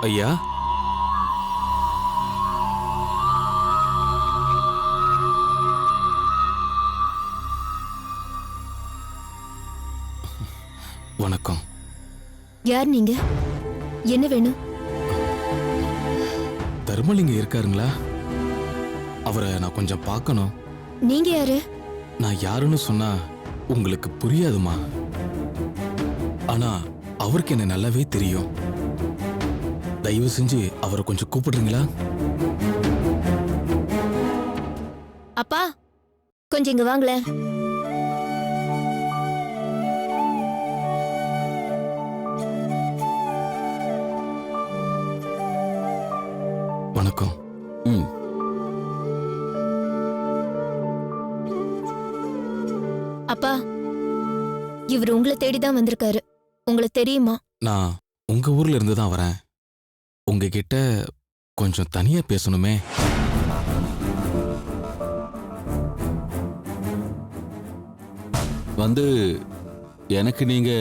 ஐயா, வணக்கம். யார் நீங்க? என்ன வேணும்? தர்மலிங்கம் இருக்காருங்களா? அவரை நான் கொஞ்சம் பார்க்கணும். நீங்க யாரு? நான் யாருன்னு சொன்னா உங்களுக்கு புரியாதுமா. ஆனா அவருக்கு என்ன நல்லாவே தெரியும். தயவு செஞ்சு அவரை கொஞ்சம் கூப்பிடுறீங்களா? அப்பா, கொஞ்சம் இங்க வாங்களேன். வணக்கம். அப்பா, இவர் உங்களை தேடிதான் வந்திருக்காரு. உங்களுக்கு தெரியுமா? நான் உங்க ஊர்ல இருந்து தான் வரேன். உங்ககிட்ட கொஞ்சம் தனியா பேசணுமே. வந்து எனக்கு நீங்க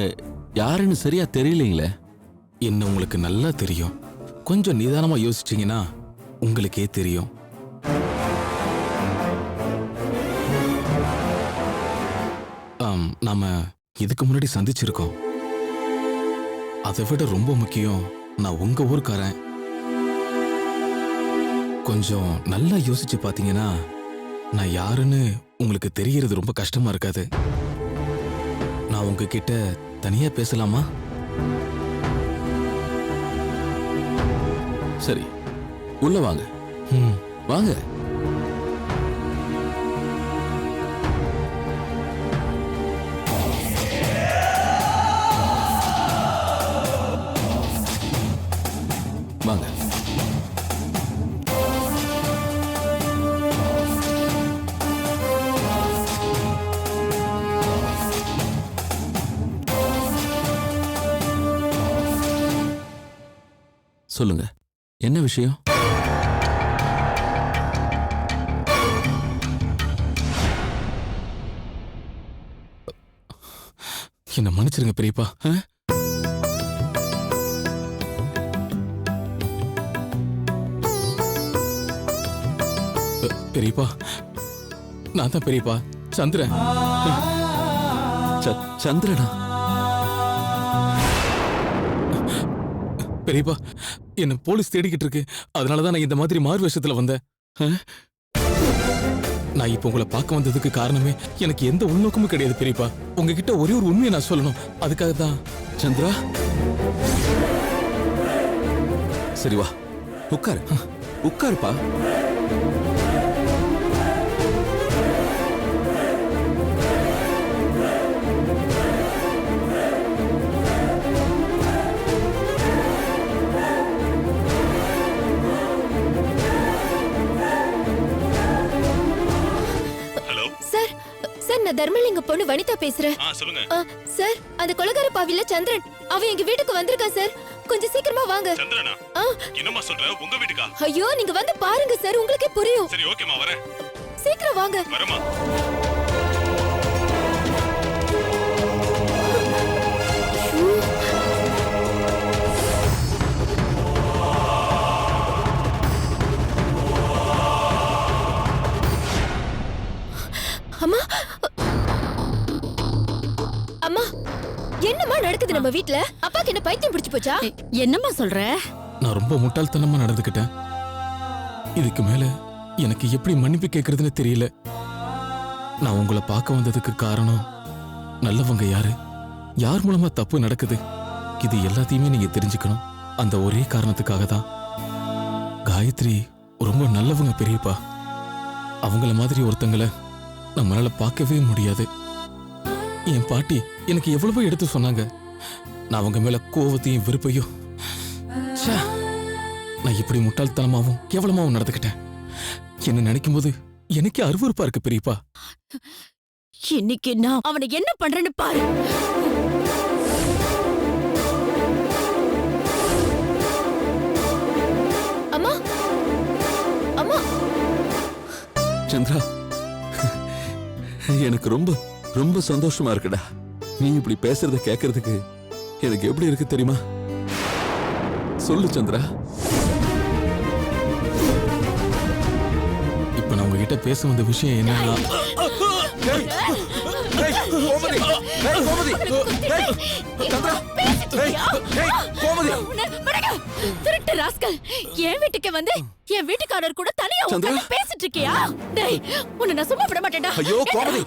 யாருன்னு சரியா தெரியலீங்களே. என்ன உங்களுக்கு நல்லா தெரியும். கொஞ்சம் நிதானமா யோசிச்சீங்கன்னா உங்களுக்கே தெரியும். நாம இதுக்கு முன்னாடி சந்திச்சிருக்கோம். அதை விட ரொம்ப முக்கியம், நான் உங்க ஊர்க்காரன். கொஞ்சம் நல்லா யோசிச்சு பாத்தீங்கன்னா நான் யாருன்னு உங்களுக்கு தெரியறது ரொம்ப கஷ்டமா இருக்காது. நான் உங்ககிட்ட தனியா பேசலாமா? சரி, உள்ள வாங்க. வாங்க. வாங்க. சொல்லுங்க, என்ன விஷயம்? என்ன மன்னிச்சிருங்க பெரியப்பா. பெரியப்பா, நான் தான் பெரியப்பா, சந்திரன். சந்திரனா? பெரியப்பா, என்ன போலீஸ் தேடிக்கிட்டு இருக்கு. அதனாலதான் நான் இந்த மாதிரி மாறு வேஷத்துல வந்தேன். நான் இப்ப உங்களை பார்க்க வந்ததுக்கு காரணமே எனக்கு எந்த உள்நோக்கமும் கிடையாது பெரியப்பா. உங்ககிட்ட ஒரே ஒரு உண்மையை நான் சொல்லணும், அதுக்காக தான். சந்திரா, சரி வா, உட்காரு. உட்காருப்பா. நான் தர்மலிங்க பொண்ணு வனிதா பேசுறேன். சொல்லுங்க சார், அந்த கொலகார பாவில சந்திரன் அவன் எங்க வீட்டுக்கு வந்திருக்கா சார். கொஞ்சம் சீக்கிரமா வாங்க. சந்திரனா? என்னம்மா சொல்ற? உங்க வீட்டுக்கா? ஐயோ, நீங்க வந்து பாருங்க சார், உங்களுக்கே புரியும். சரி, ஓகேமா, வரேன். சீக்கிரம் வாங்க. வரமா. அம்மா, அம்மா, என்னம்மா நடக்குது நம்ம வீட்ல? அப்பாக்கு என்ன பைத்தியம் பிடிச்சு போச்சா? என்னம்மா சொல்ற? நான் ரொம்ப முட்டாள்தனமா நடந்துக்கிட்டேன். இதுக்கு மேல எனக்கு எப்படி மன்னிப்பு கேட்கறதுன்னு தெரியல. நான் உங்களை பார்க்க வந்ததுக்கு காரணம் நல்லவங்க யாரு, யார் மூலமா தப்பு நடக்குது, இது எல்லாத்தையுமே நீங்க தெரிஞ்சுக்கணும். அந்த ஒரே காரணத்துக்காக தான். காயத்ரி ரொம்ப நல்லவங்க பெரியப்பா. அவங்கள மாதிரி ஒருத்தங்களை நம்மளால பார்க்கவே முடியாது. என் பாட்டி எனக்கு எவ்வளவோ எடுத்து சொன்னாங்க. நான் அவங்க மேல கோவத்தையும் வெறுப்பையும், நான் இப்படி முட்டாள்தனமாவும் கேவலமாவும் நடந்துக்கிட்டேன். என்ன நினைக்கும் போது எனக்கே அருவருப்பா இருக்கு பெரியப்பா. இன்னைக்கு நான் அவனை என்ன பண்றேன்னு பாரு. அம்மா, அம்மா. சந்திரா, எனக்கு ரொம்ப ரொம்ப சந்தோஷமா இருக்குடா. நீ இப்படி பேசுறத கேட்கறதுக்கு எனக்கு எப்படி இருக்கு தெரியுமா? சொல்லு சந்திரா. இப்ப நான் உங்ககிட்ட பேச வந்த விஷயம் என்னன்னா, திருட்டு ராஸ்கல், என் வீட்டுக்கு வந்து என் வீட்டுக்காரர் கூட தனியா உட்கார்ந்து பேசிட்டு இருக்கியா? டேய், உன்னை நான் சும்மா விட மாட்டேன்டா. ஐயோ கோமதி,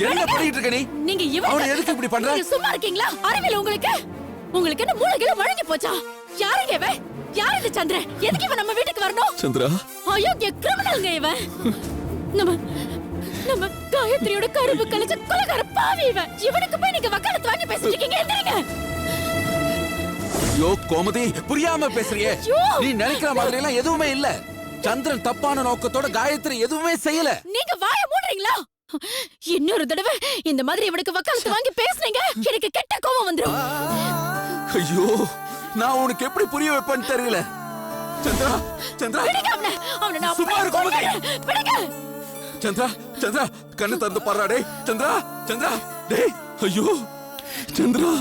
என்ன பண்ணிட்டு இருக்க நீ? நீங்க அவனை எதுக்கு இப்படி பண்ற? நீங்க சும்மா இருக்கீங்களா? அறிவியல் உங்களுக்கு உங்களுக்கு என்ன மூளைகள வழங்கி போச்சா? யாருங்க இவன்? யார் இது சந்திரன்? எதுக்கு இவன் நம்ம வீட்டுக்கு வரணும்? சந்திரா, அயோக்கிய கிரிமினல்ங்க இவன். நம்ம காயத்ரியோட கருவு கலச்ச கொலைகார பாவி இவன். இவனுக்கு போய் நீங்க வக்காலத்து வாங்கி பேசிட்டு இருக்கீங்க. எந்திரிங்க. ஐயோ கோமதி, புரியாம பேசுறியே. நீ நினைக்கிற மாதிரி எல்லாம் எதுவுமே இல்ல. சந்திரன் தப்பான நோக்கத்தோட காயத்ரி எதுவுமே செய்யல. நீங்க வாய மூடுறீங்களா? இன்னொரு தடவை இந்த மாதிரி இவனுக்கு வக்காலத்து வாங்கி பேசுனீங்க, எனக்கு கெட்ட கோபம் வந்துரும். ஐயோ, நான் உனக்கு எப்படி புரிய வைப்பேன்னு தெரியல. சந்திரா, சந்திரா, அவனை நான் சும்மா இரு கோமதி. விடுங்க. சந்திரா, சந்திரா, கண்ணு திறந்து பாருடா. டேய் சந்திரா, சந்திரா, டேய், ஐயோ சந்திரா.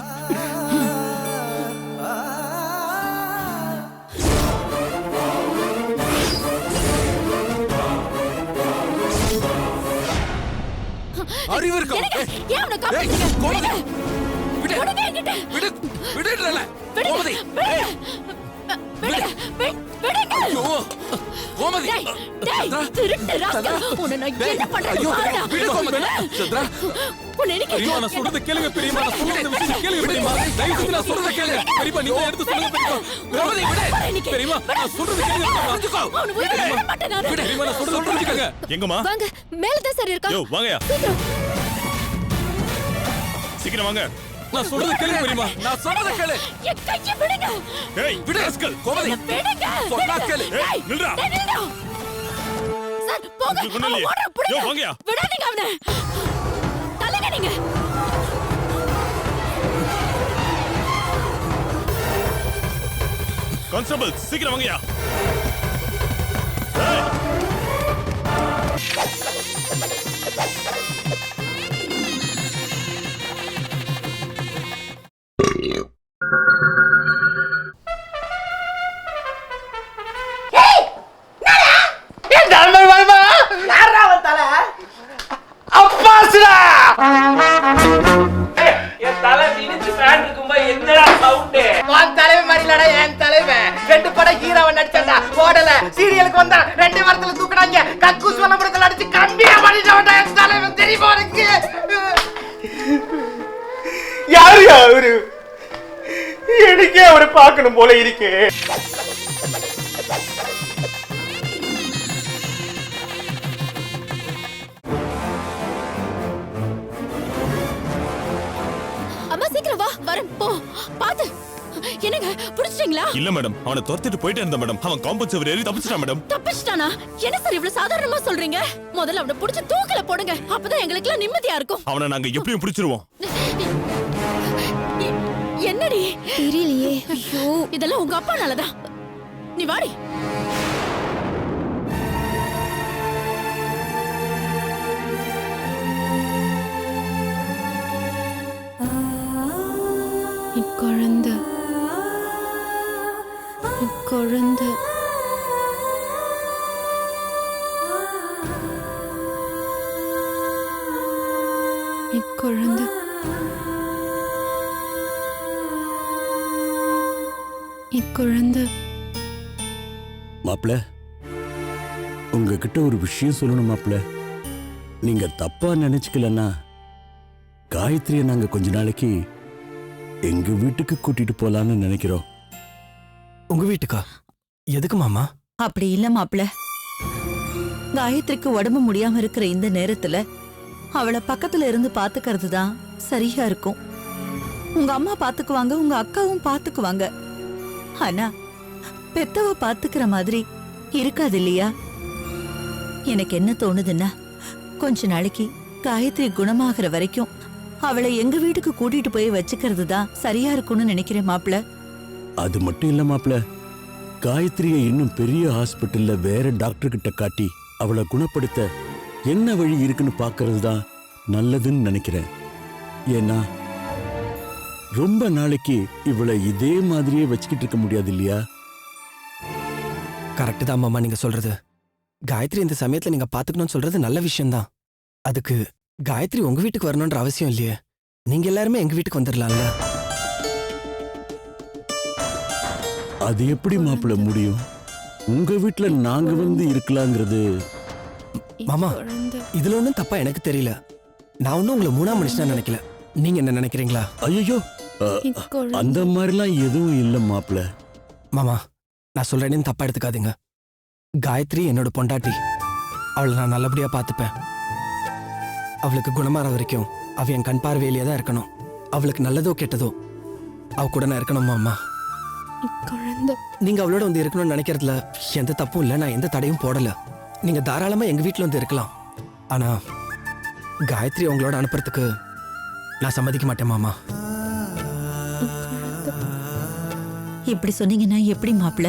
அறிவு இருக்கா? ஏன் அவனை காப்பாத்துறீங்க? கோமதி, விடு, விடுங்க என்கிட்ட. விடு, விடுறல. கோமதி, விடுங்க. விடுங்க. ஐயோ கோமதி. டேய், திருட்டு ராஸ்கல், உன்னை நான் என்ன பண்றேன்னு பாருடா. விடு கோமதி. சந்திரா, உன்னை எனக்கு பெரியம்மா நான் சொல்றத கேளுங்க பெரியம்மா, நான் சொல்றத விஷயம் கேளுங்க பெரியம்மா. தயவு செஞ்சு நான் சொல்றத கேளுங்க பெரியம்மா, நீங்க எடுத்து சொல்லுங்க பெரியம்மா. கோமதி, விடு. பெரியம்மா நான் சொல்றத கேளுங்க பெரியம்மா. அவனை உயிரோட விட மாட்டேன் நானு. பெரியம்மா நான் சொல்றத புரிஞ்சுக்கங்க. எங்கம்மா? வாங்க, மேல தான் சார் இருக்கா. யோ வாங்கயா, சீக்கிரம் வாங்க. நான் சொல்றத கேளுங்க பெரியம்மா. நான் சொல்றத கேளு. என் கையை விடுங்க. ஏய் விடு ராஸ்கல், கோமதி. விடுங்க. சொன்னா கேளு. ஏய் நில்றா. டேய், நில்லுடா. சார், போங்க. உங்களுக்கு ஒண்ணும் இல்லையே. அவன் ஓடுறான், பிடிங்க. யோ, வாங்கயா. விடாதீங்க அவனை. தள்ளுங்க நீங்க. கான்ஸ்டபிள் சீக்கிரம் வாங்கயா. ஏய் என் தலை விரிச்சு ஃபேன் இருக்கும்போது என்னடா சவுண்ட்? உன் தலைவன் மாதிரி இல்லடா என் தலைவன். 2 படம் ஹீரோவை நடிச்சான்டா, ஓடல. சீரியலுக்கு வந்தா 2 வாரத்துல தூக்குனாங்க. கக்கூஸ் வல்லபுரத்துல அடிச்சு கம்பியா பண்ணிட்டான்டா என் தலைவன். தெரியுமா உனக்கு? யாரு அவரு? எனக்கே அவரை பார்க்கணும் போல இருக்கு. அம்மா சீக்கிரம் வா. வரேன், போ. பாத்து. என்னங்க புடிச்சிட்டீங்களா? இல்ல மேடம், அவனை துரத்திட்டு போயிட்டே இருந்தா மேடம். அவன் காம்பவுண்ட் சுவர் ஏறி தப்பிச்சிட்டான் மேடம். தப்பிச்சிட்டானா? என்ன சார் இவ்வளவு சாதாரணமா சொல்றீங்க? முதல்ல அவனை புடிச்சு தூக்கல போடுங்க. அப்பதான் எங்களுக்கு எல்லாம் நிம்மதியா இருக்கும். அவனை நாங்க எப்படியும் பிடிச்சிருவோம். என்னடி? தெரியலையே. ஐயோ, இதெல்லாம் உங்க அப்பா நல்லதா? நீ வாடி. குழந்தை குழந்தை குழந்தை குழந்தை. மாப்ள, உங்ககிட்ட ஒரு விஷயம் சொல்லணும் மாப்ள. நீங்க தப்பா நினைச்சுக்கலன்னா காயத்ரியை நாங்க கொஞ்ச நாளைக்கு எங்க வீட்டுக்கு கூட்டிட்டு போலான்னு நினைக்கிறோம். உங்க வீட்டுக்கா? எதுக்கு மாமா? அப்படி இல்ல மாப்ள. காயத்ரிக்கு உடம்பு முடியாம இருக்கிற இந்த நேரத்துல அவளை பக்கத்துல இருந்து பாத்துக்கிறது தான் சரியா இருக்கும். உங்க அம்மா பாத்துக்குவாங்க, உங்க அக்காவும் பாத்துக்குவாங்க. ஆனா பெத்தவ பாத்துக்கிற மாதிரி இருக்காது இல்லையா? எனக்கு என்ன தோணுதுன்னா, கொஞ்ச நாளைக்கு காயத்ரி குணமாகற வரைக்கும் அவளை எங்க வீட்டுக்கு கூட்டிட்டு போய் வச்சுக்கிறது தான் சரியா இருக்கும்னு நினைக்கிறேன் மாப்ள. அது மட்டும் இல்ல மாப்ள, காயத்ரியை இன்னும் பெரிய ஹாஸ்பிட்டல்ல வேற டாக்டர் கிட்ட காட்டி அவளை குணப்படுத்த என்ன வழி இருக்குன்னு பாக்குறது தான் நல்லதுன்னு நினைக்கிறேன். ஏன்னா ரொம்ப நாளைக்கு இவளை இதே மாதிரியே வச்சுக்கிட்டு இருக்க முடியாது இல்லையா? கரெக்டு தான் மாமா நீங்க சொல்றது. காயத்ரி இந்த சமயத்துல நீங்க பாத்துக்கணும்னு சொல்றது நல்ல விஷயம்தான். அதுக்கு காயத்ரி உங்க வீட்டுக்கு வரணும்ன்ற அவசியம் இல்லையே. நீங்க எல்லாருமே எங்க வீட்டுக்கு வந்துடலாம்ல. அது எப்படி மாப்பிள்ள முடியும்? உங்க வீட்டுல நாங்க வந்து இருக்கலாங்கிறது. மாமா இதுல ஒண்ணும் தப்பா எனக்கு தெரியல. நான் ஒன்னும் உங்களை மூணாம் மனுஷனா நினைக்கல. நீங்க என்ன நினைக்கிறீங்களா? ஐயோ, அந்த மாதிரிலாம் எதுவும் இல்ல மாப்பிள்ள. மாமா நான் சொல்றேன்னு தப்பா எடுத்துக்காதீங்க. காயத்ரி என்னோட பொண்டாட்டி. அவளை நான் நல்லபடியா பார்த்துப்பேன். அவளுக்கு குணமாற வரைக்கும் அவ என் கண் பார்வையிலேயே தான் இருக்கணும். அவளுக்கு நல்லதோ கெட்டதோ அவ கூட நான் இருக்கணும் மாமா. நீங்க அவளோட வந்து இருக்கணும்னு நினைக்கிறதுல எந்த தப்பும் இல்லை. நான் எந்த தடையும் போடல. நீங்க தாராளமா எங்க வீட்டுல வந்து இருக்கலாம். ஆனா காயத்ரி உங்களோட அனுப்புறதுக்கு நான் சம்மதிக்க மாட்டேன் மாமா. இப்படி சொன்னீங்கன்னா எப்படி மாப்பிள்ள?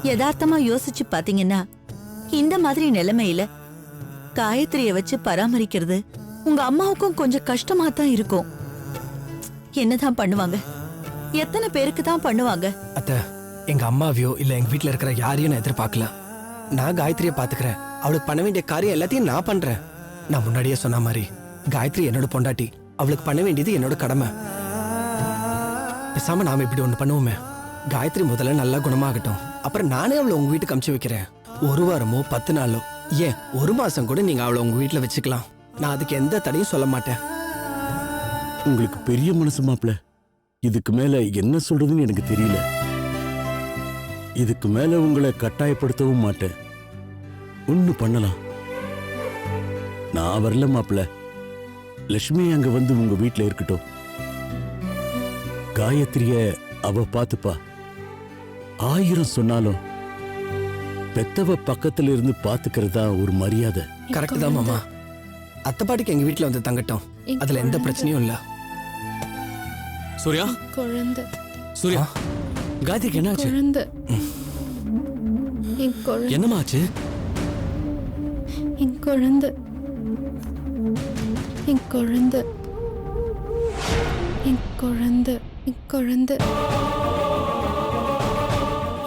யதார்த்தமா யோசிச்சு பாத்தீங்கன்னா இந்த மாதிரி நிலைமையில காயத்ரிய வச்சு பராமரிக்கிறது உங்க அம்மாவுக்கும் கொஞ்சம் கஷ்டமா தான் இருக்கும். என்னதான் பண்ணுவாங்க? எத்தனை பேருக்கு தான் பண்ணுவாங்க? அத்தை, எங்க அம்மாவையோ இல்ல எங்க வீட்டுல இருக்கிற யாரையும் நான் எதிர்பார்க்கல. நான் காயத்ரியை பாத்துக்கிறேன். அவளுக்கு பண்ண வேண்டிய காரியம் எல்லாத்தையும் நான் பண்றேன். நான் முன்னாடியே சொன்ன மாதிரி காயத்ரி என்னோட பொண்டாட்டி. அவளுக்கு பண்ண வேண்டியது என்னோட கடமை. பேசாம நாம இப்படி ஒண்ணு பண்ணுவோமே. காயத்ரி முதல்ல நல்லா குணமாகட்டும். அப்புறம் நானே அவளை உங்க வீட்டுக்கு அனுப்பிச்சு வைக்கிறேன். 1 வாரமோ 10 நாளோ ஏன் 1 மாசம் கூட நீங்க அவளை உங்க வீட்டுல வச்சுக்கலாம். நான் அதுக்கு எந்த தடையும் சொல்ல மாட்டேன். உங்களுக்கு பெரிய மனசு மாப்பிள்ள. இதுக்கு மேல என்ன சொல்றதுன்னு எனக்கு தெரியல. இதுக்கு மேல உங்களை கட்டாயப்படுத்தவும் மாட்டேன். ஒண்ணு பண்ணலாம். நான் வரல மாப்பிள்ள. லட்சுமி அங்க வந்து உங்க வீட்டுல இருக்கட்டும். காயத்ரிய அவ பாத்துப்பா. 1000 சொன்னாலும் பெத்தவ பக்கத்துல இருந்து பாத்துக்கிறதா ஒரு மரியாதை. கரெக்ட் தான் மாமா. அத்தை பாட்டிக்கு எங்க வீட்டுல வந்து தங்கட்டும். அதுல எந்த பிரச்சனையும் இல்ல. சூர்யா, குழந்தை சூர்யா, காயத்ரிக்கு என்ன ஆச்சு? குழந்தை என் குழந்தை என்னம்மா ஆச்சு? என் குழந்தை என் குழந்தை என் குழந்தை என் குழந்தை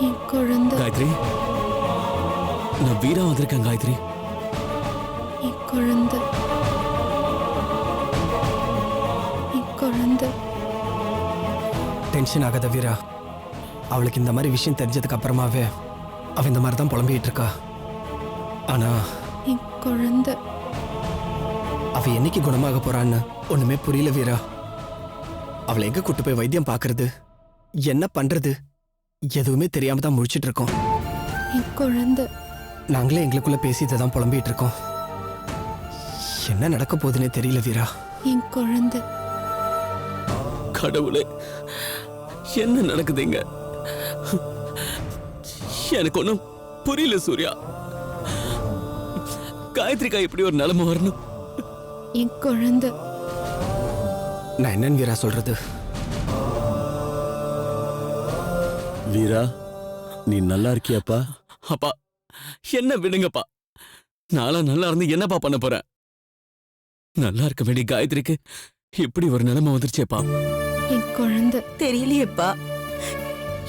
என் குழந்தை காயத்ரி, நான் வீரா வந்திருக்கேன். காயத்ரி, என் குழந்தை என் குழந்தை. டென்ஷன் ஆகாத வீரா. அவளுக்கு இந்த மாதிரி விஷயம் தெரிஞ்சதுக்கு அப்புறமாவே அவ இந்த மாதிரி தான் புலம்பிட்டு இருக்கா. ஆனா என் குழந்தை அவ என்னைக்கு குணமாக போறான்னு ஒண்ணுமே புரியல வீரா. அவளை எங்க கூட்டு போய் வைத்தியம் பாக்குறது, என்ன பண்றது எதுவுமே தெரியாம தான் முழிச்சிட்டு இருக்கோம். என் குழந்தை நாங்களே எங்களுக்குள்ள பேசி இதை தான் புலம்பிட்டு இருக்கோம். என்ன நடக்க போகுதுன்னே தெரியல வீரா. என் குழந்தை கடவுளே, என்ன நடக்குதுங்க? எனக்கு ஒண்ணும் புரியல சூர்யா. காயத்ரிக்கா இப்படி ஒரு நிலைமை வரணும்? என் குழந்தை நான் என்னன்னு வீரா சொல்றது? வீரா, நீ நல்லா இருக்கியாப்பா? அப்பா, என்ன விடுங்கப்பா. நாளா நல்லா இருந்து என்னப்பா பண்ண போறேன்? நல்லா இருக்க வேண்டிய காயத்ரிக்கு இப்படி ஒரு நிலைமை வந்துருச்சேப்பா. என் குழந்தை தெரியலையேப்பா.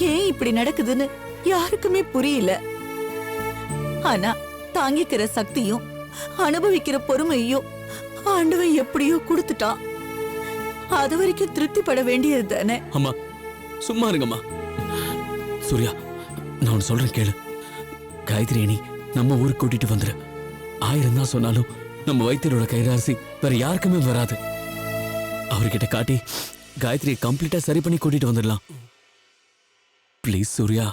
ஏன் இப்படி நடக்குதுன்னு யாருக்குமே புரியல. ஆனா தாங்கிக்கிற சக்தியும் அனுபவிக்கிற பொறுமையும் ஆண்டவன் எப்படியோ கொடுத்துட்டான். அது வரைக்கும் திருப்திப்பட வேண்டியது தானே. அம்மா சும்மா இருங்கம்மா. சூர்யா, நான் ஒன்னு சொல்றேன் கேளு. காயத்ரி நீ நம்ம ஊருக்கு கூட்டிட்டு வந்துரு. 1000 தான் சொன்னாலும் நம்ம வைத்தியரோட கைராசி வேற யாருக்குமே வராது. அவர்கிட்ட காட்டி காயத்ரியை கம்ப்ளீட்டா சரி பண்ணி கூட்டிட்டு வந்துடலாம். ப்ளீஸ் சூர்யா.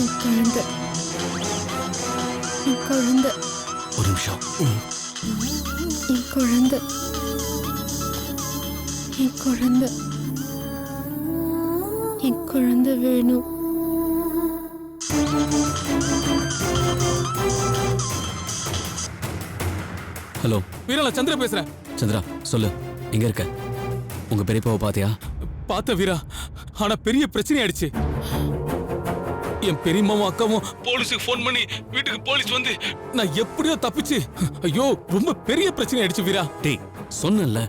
என் குழந்தை என் குழந்தை ஒரு நிமிஷம். என் குழந்தை என் குழந்தை என் குழந்தை வேணும். ஹலோ வீரா, நான் சந்திரா பேசுறேன். சந்திரா, சொல்லு, எங்க இருக்க? உங்க பெரியப்பாவை பாத்தியா? பார்த்த வீரா, ஆனா பெரிய பிரச்சனை ஆயிடுச்சு. என் பெரியம்மாவும் அக்காவும் போலீஸுக்கு ஃபோன் பண்ணி வீட்டுக்கு போலீஸ் வந்து நான் எப்படியோ தப்பிச்சு. ஐயோ ரொம்ப பெரிய பிரச்சனை ஆயிடுச்சு வீரா. டேய் சொன்னல,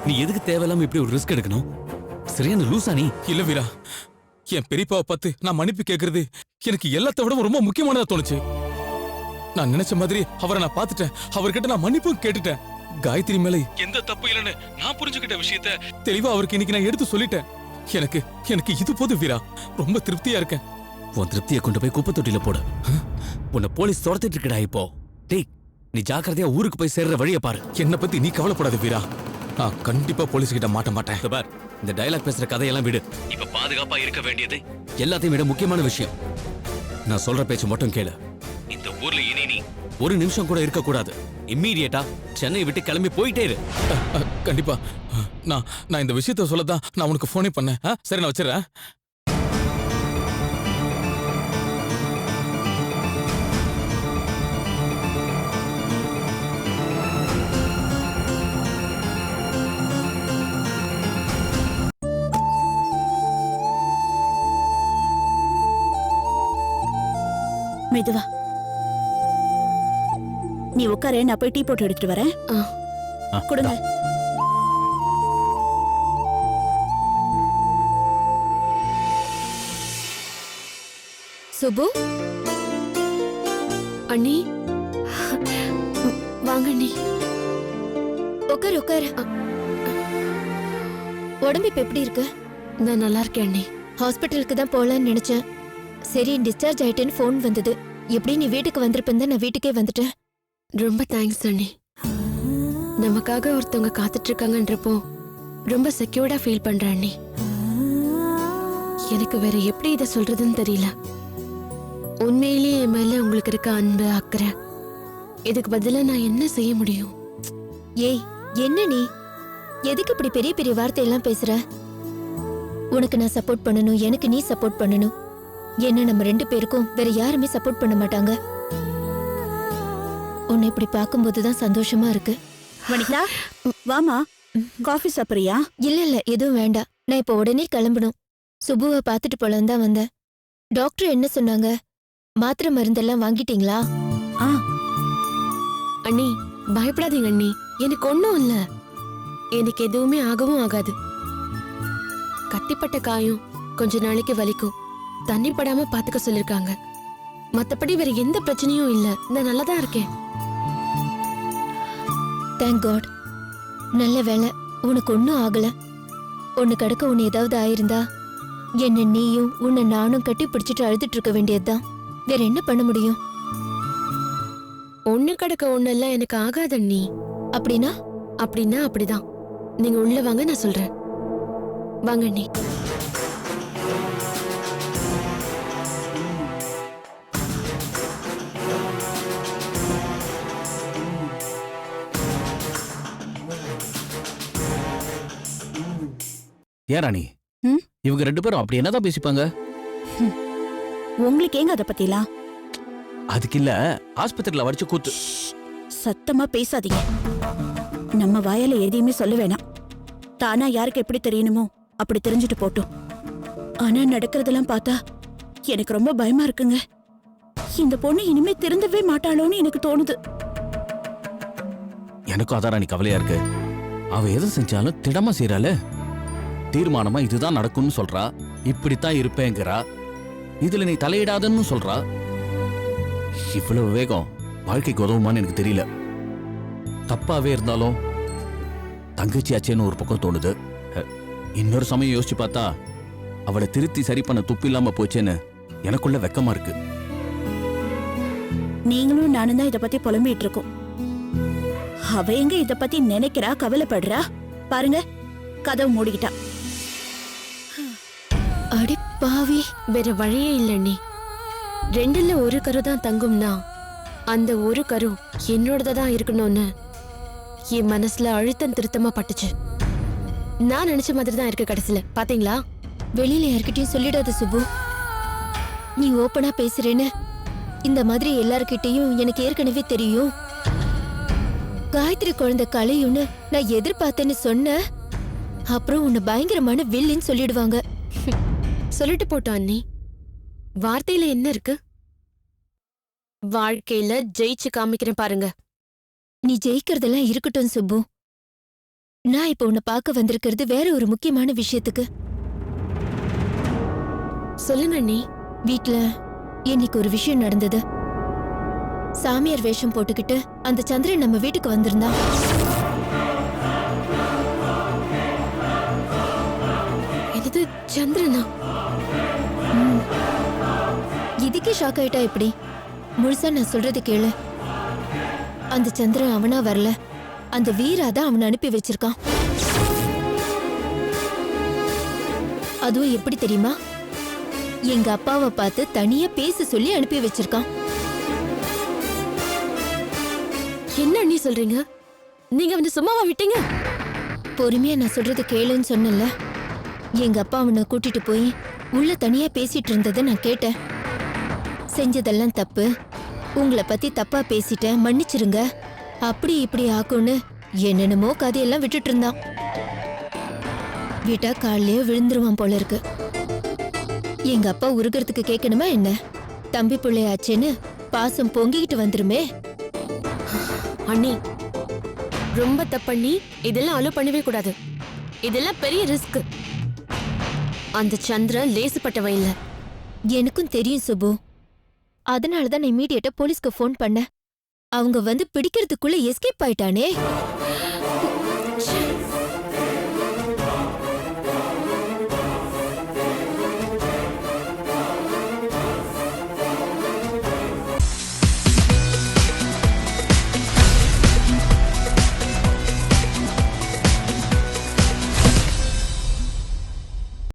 நீ எதுக்கு தேவையில்லாம இப்படி ஒரு ரிஸ்க் எடுக்கணும்? சரியான லூசா நீ? இல்ல வீரா, என் பெரியப்பாவை பார்த்து நான் மன்னிப்பு கேட்கறது எனக்கு எல்லாத்த விட ரொம்ப முக்கியமானதா தோணுச்சு. நான் நினைச்ச மாதிரி அவரை நான் பார்த்துட்டேன். அவர்கிட்ட நான் மன்னிப்பும் கேட்டுட்டேன். காயத்ரி மேல எந்த தப்பு இல்லைன்னு நான் புரிஞ்சுக்கிட்ட விஷயத்த தெளிவா அவருக்கு இன்னைக்கு நான் எடுத்து சொல்லிட்டேன். எனக்கு எனக்கு இது போதும் வீரா, ரொம்ப திருப்தியா இருக்கேன். உன் திருப்தியை கொண்டு போய் குப்பை தொட்டில போடு. உன்னை போலீஸ் துரத்திட்டு இருக்கடா இப்போ. டேய் நீ ஜாக்கிரதையா ஊருக்கு போய் சேர்ற வழியை பாரு. என்னை பத்தி நீ கவலைப்படாத வீரா, நான் கண்டிப்பா போலீஸ் கிட்ட மாட்ட மாட்டேன். பார், இந்த டயலாக் பேசுற கதையெல்லாம் விடு. இப்ப பாதுகாப்பா இருக்க வேண்டியது எல்லாத்தையும் விட முக்கியமான விஷயம். நான் சொல்ற பேச்சு மட்டும் கேளு. இந்த ஊர்ல இனி நீ ஒரு நிமிஷம் கூட இருக்க கூடாது. இம்மீடியட்டா சென்னை விட்டு கிளம்பி போயிட்டே இரு. கண்டிப்பா. நான் இந்த விஷயத்த சொல்லதான் நான் உனக்கு போனே பண்ணேன். சரி நான் வச்சிடறேன். மெதுவா நீ உட்கார, நான் போய் டீ போட்டு எடுத்துட்டு வரேன். கொடுங்க. சுபு அண்ணி வாங்க அண்ணி. உட்காரு உட்காரு. உடம்பு இப்ப எப்படி இருக்கு? நான் நல்லா இருக்கேன் அண்ணி. ஹாஸ்பிட்டலுக்கு தான் போலான்னு நினைச்சேன். சரி டிஸ்சார்ஜ் ஆயிட்டேன்னு ஃபோன் வந்தது. எப்படி நீ வீட்டுக்கு வந்திருப்பேன், நான் வீட்டுக்கே வந்துட்டேன். ரொம்ப தேங்க்ஸ் அண்ணி. நமக்காக ஒருத்தவங்க காத்துட்டு இருக்காங்கன்றப்போ ரொம்ப செக்யூர்டா ஃபீல் பண்றேன் அண்ணி. எனக்கு வேற எப்படி இதை சொல்றதுன்னு தெரியல. உண்மையிலேயே என் மேல உங்களுக்கு இருக்க அன்பு, அக்கறை, இதுக்கு பதிலா நான் என்ன செய்ய முடியும்? ஏய் என்ன நீ எதுக்கு இப்படி பெரிய பெரிய வார்த்தையெல்லாம் பேசுற? உனக்கு நான் சப்போர்ட் பண்ணணும், எனக்கு நீ சப்போர்ட் பண்ணணும். என்ன நம்ம 2 பேருக்கும் வேற யாருமே சப்போர்ட் பண்ண மாட்டாங்க. உன்னை இப்படி பார்க்கும்போதுதான் சந்தோஷமா இருக்கு. வனிதா வாமா, காஃபி சாப்பிடுறியா? இல்ல இல்ல எதுவும் வேண்டாம். நான் இப்ப உடனே கிளம்பணும். சுபுவை பார்த்துட்டு போலாம் தான் வந்தேன். டாக்டர் என்ன சொன்னாங்க? மாத்திரை மருந்தெல்லாம் வாங்கிட்டீங்களா? அண்ணி பயப்படாதீங்க அண்ணி, எனக்கு ஒண்ணும் இல்ல. எனக்கு எதுவுமே ஆகவும் ஆகாது. கத்திப்பட்ட காயம் கொஞ்ச நாளைக்கு வலிக்கும், தண்ணி படாம பாத்துக்க சொல்லிருக்காங்க. மத்தபடி வேற எந்த பிரச்சனையும் இல்ல. நான் நல்லா தான் இருக்கேன். Thank God. நல்ல வேலை, உனக்கு ஒன்னும் ஆகல. உன்னை கடக்க உன்னை ஏதாவது ஆயிருந்தா என்ன நீயும் உன்னை நானும் கட்டி பிடிச்சிட்டு அழுதுட்டு இருக்க வேண்டியதுதான். வேற என்ன பண்ண முடியும்? ஒண்ணு கடக்க ஒண்ணெல்லாம் எனக்கு ஆகாது அண்ணி. அப்படின்னா? அப்படின்னா அப்படிதான். நீங்க உள்ள வாங்க, நான் சொல்றேன். வாங்க அண்ணி. ஏன் ராணி, இவங்க 2 பேரும் அப்படி என்னதான் பேசிப்பாங்க? உங்களுக்கு ஏங்க அதை பத்திலாம்? அதுக்கு இல்ல, ஆஸ்பத்திரியில வடிச்சு கூத்து. சத்தமா பேசாதீங்க. நம்ம வாயால எதையுமே சொல்ல வேணாம். தானா யாருக்கு எப்படி தெரியணுமோ அப்படி தெரிஞ்சுட்டு போட்டோம். ஆனா நடக்கிறதெல்லாம் பார்த்தா எனக்கு ரொம்ப பயமா இருக்குங்க. இந்த பொண்ணு இனிமே திருந்தவே மாட்டாளோன்னு எனக்கு தோணுது. எனக்கும் அதான் ராணி கவலையா இருக்கு. அவ எதை செஞ்சாலும் திடமா செய்யறாள. தீர்மானமா இதுதான் நடக்கும்னு சொல்றா, இப்படித்தான் இருப்பேங்கிறா. இதுல நீ தலையிடாதன்னு சொல்றா. இவ்வளவு வேகம் வாழ்க்கைக்கு உதவுமான்னு எனக்கு தெரியல. தப்பாவே இருந்தாலும் தங்கச்சி ஆச்சேன்னு ஒரு பக்கம் தோணுது. இன்னொரு சமயம் யோசிச்சு பார்த்தா அவளை திருத்தி சரி பண்ண துப்பு இல்லாம போச்சேன்னு எனக்குள்ள வெக்கமா இருக்கு. நீங்களும் நானும் தான் இத பத்தி புலம்பிட்டு இருக்கோம். அவ எங்க இத பத்தி நினைக்கிறா, கவலைப்படுறா? பாருங்க, கதவு மூடிக்கிட்டா. அடி பாவி. வேற வழியே இல்ல நீ. 2ல ஒரு கரு தான் தங்கும்னா அந்த ஒரு கரு என்னோடதான் இருக்கணும்னு என் மனசுல அழுத்தம் திருத்தமா பட்டுச்சு. நான் நினைச்ச மாதிரி தான் இருக்கு கடைசியில. பாத்தீங்களா? வெளியில யார்கிட்டயும் சொல்லிடாத சுபு. நீ ஓப்பனா பேசுறேன்னு இந்த மாதிரி எல்லார்கிட்டயும் எனக்கு ஏற்கனவே தெரியும். காயத்ரி குழந்தை கலையும்னு நான் எதிர்பார்த்தேன்னு சொன்ன அப்புறம் உன்னை பயங்கரமான வில்லின்னு சொல்லிடுவாங்க. சொல்லிட்டு போட்டோம் அண்ணி. வார்த்தையில என்ன இருக்கு? வாழ்க்கையில ஜெயிச்சு காமிக்கிறேன் பாருங்க. நீ ஜெயிக்கிறதெல்லாம் இருக்கட்டும் சுப்பு. நான் இப்ப உன்னை பார்க்க வந்திருக்கிறது வேற ஒரு முக்கியமான விஷயத்துக்கு. சொல்லுங்க அண்ணி. வீட்ல இன்னைக்கு ஒரு விஷயம் நடந்தது. சாமியார் வேஷம் போட்டுக்கிட்டு அந்த சந்திரன் நம்ம வீட்டுக்கு வந்திருந்தான். இது சந்திரனா? இதுக்கே ஷாக் ஆயிட்டா எப்படி? முழுசா நான் சொல்றது கேளு. அந்த சந்திரன் அவனா வரல, அந்த வீரா தான் அவனை அனுப்பி வச்சிருக்கான். அதுவும் எப்படி தெரியுமா? எங்க அப்பாவை பார்த்து தனியா பேச சொல்லி அனுப்பி வச்சிருக்கான். என்ன அண்ணி சொல்றீங்க? நீங்க அவனை சும்மாவா விட்டீங்க? பொறுமையா நான் சொல்றது கேளுன்னு சொன்னல. எங்க அப்பா அவனை கூட்டிட்டு போய் உள்ள தனியா பேசிட்டு இருந்ததை நான் கேட்டேன். செஞ்சதெல்லாம் தப்பு, உங்களை பத்தி தப்பா பேசிட்டேன், மன்னிச்சிருங்க, அப்படி இப்படி ஆக்கும்னு என்னென்னமோ கதையெல்லாம் விட்டுட்டு இருந்தான். விட்டா காலையிலேயே விழுந்துருவான் போல இருக்கு. எங்க அப்பா உருகிறதுக்கு கேட்கணுமா என்ன? தம்பி பிள்ளையாச்சேன்னு பாசம் பொங்கிக்கிட்டு வந்துருமே. அண்ணி, ரொம்ப தப்பண்ணி. இதெல்லாம் அலோ பண்ணவே கூடாது. இதெல்லாம் பெரிய ரிஸ்க். அந்த சந்திரன் லேசுப்பட்டவன் இல்ல. எனக்கும் தெரியும் சுபு. அதனாலதான் நான் இமீடியட்டா போலீஸ்க்கு ஃபோன் பண்ணேன். அவங்க வந்து பிடிக்கிறதுக்குள்ள எஸ்கேப் ஆயிட்டானே.